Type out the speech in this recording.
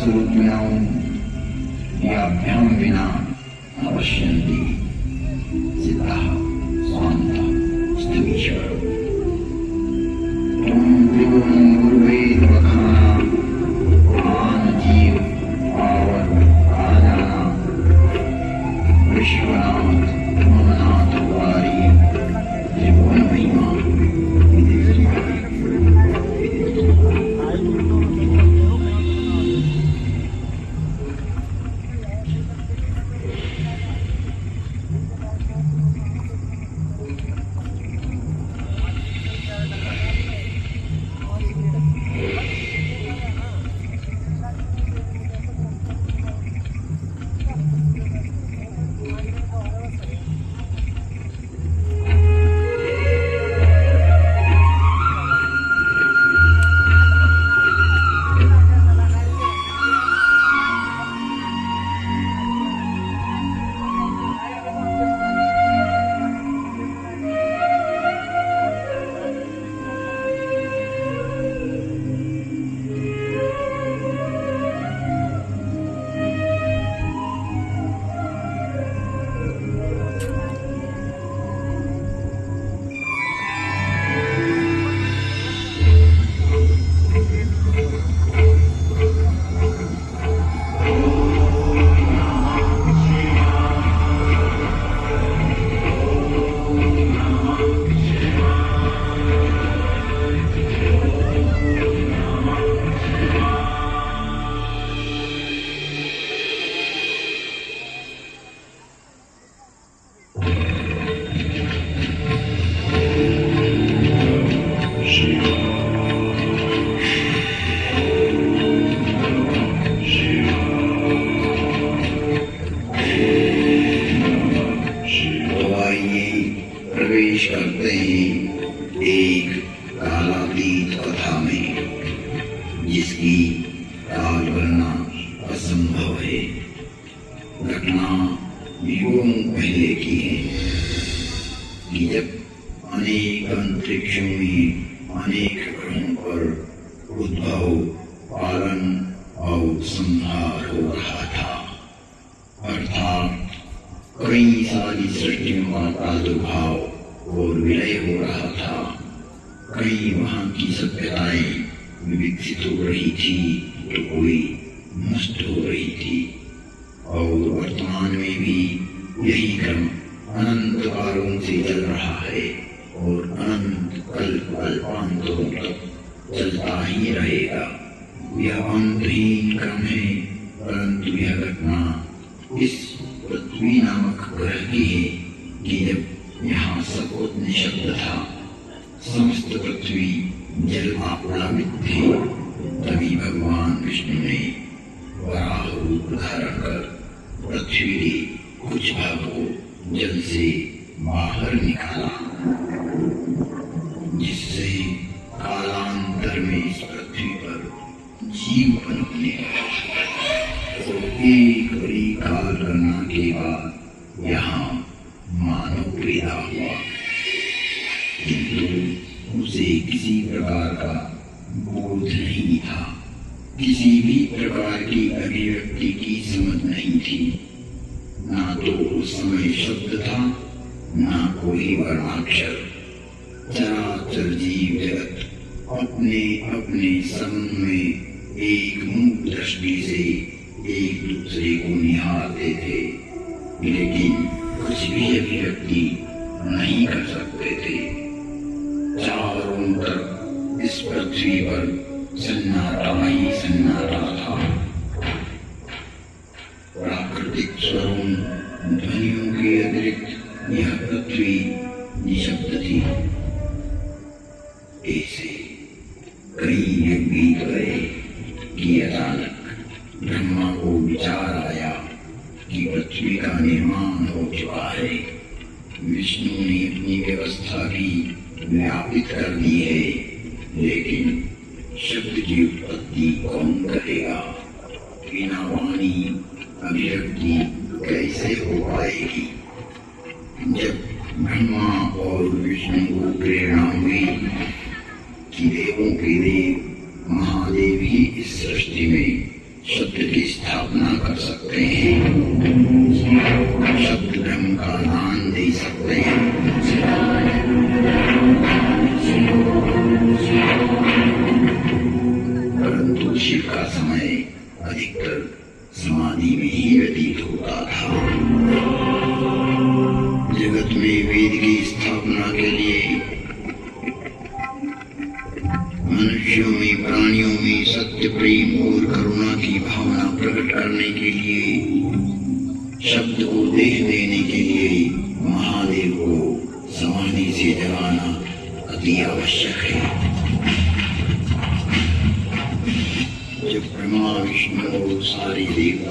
सूक्ष्म्यां याभ्यां विना न पश्यन्ति सिद्धः स्वान्तः स्थितीश्वरः। तुम त्रिगुण गुरुवेद बखाना मान जीव पावन आजाना विश्वनाथ ममनाथ वारी त्रिभुवन महिमा प्रवेश करते हैं एक कालातीत कथा में जिसकी काल वर्णना असंभव है। घटना युगों पहले की है कि जब अनेक अंतरिक्षों में अनेक ग्रहों पर उद्भव पालन और संहार हो रहा था, अर्थात कई सारी सृष्टियों का प्रादुर्भाव और विलय हो रहा था। कई वहाँ की सभ्यताएं विकसित हो रही थी तो कोई नष्ट हो रही थी, और वर्तमान में भी यही क्रम अनंत कालों से चल रहा है और अनंत कल्प कल्पांतरों तक चलता ही रहेगा। यह अंतहीन क्रम है, परंतु यह घटना इस पृथ्वी नामक ग्रह की है कि जब यहाँ सब कुछ निशब्द था, समस्त पृथ्वी जल आप्लावित थी, तभी भगवान विष्णु ने वराह रूप धारण कर पृथ्वी के कुछ भाग को जल से बाहर निकाला, जिससे कालांतर में इस पृथ्वी पर जीव पनपने लगा। तो एक बड़ी काल गणना के बाद यहाँ मानव पैदा हुआ, किंतु उसे किसी प्रकार का बोध नहीं था, किसी भी प्रकार की अभिव्यक्ति की समझ नहीं थी। ना तो उस समय शब्द था, ना कोई वर्णाक्षर। चराचर जीव जगत अपने अपने समूह में एक मूक दृष्टि से एक दूसरे को निहारते थे, लेकिन कुछ भी अभिव्यक्ति नहीं कर सकते थे। चारों तरफ इस पृथ्वी पर सन्नाटा ही सन्नाटा था। प्राकृतिक स्वरों ध्वनियों के अतिरिक्त यह पृथ्वी निशब्द थी। ऐसे कई युग बीत गए कि अचानक ब्रह्मा को विचार आया कि पृथ्वी का निर्माण हो चुका है। विष्णु ने अपनी व्यवस्था भी व्यापित कर दी है, लेकिन शब्द की उत्पत्ति कौन करेगा? बिना वाणी अभिव्यक्ति कैसे हो पाएगी? जब ब्रह्मा और विष्णु को प्रेरणा हुई कि देवों के देव महादेव ही इस सृष्टि में सत्य की स्थापना कर सकते हैं, सत्य ब्रह्म का नाम दे सकते हैं। परंतु शिव का समय अधिकतर समाधि में ही व्यतीत होता था। जगत में वेद की स्थापना के लिए, मनुष्यों में, प्राणियों में सत्य, प्रेम और करुणा की भावना प्रकट करने के लिए, शब्द को देह देने के लिए महादेव को समाधि से जगाना अति आवश्यक है। जब ब्रह्मा, विष्णु और सारे देवता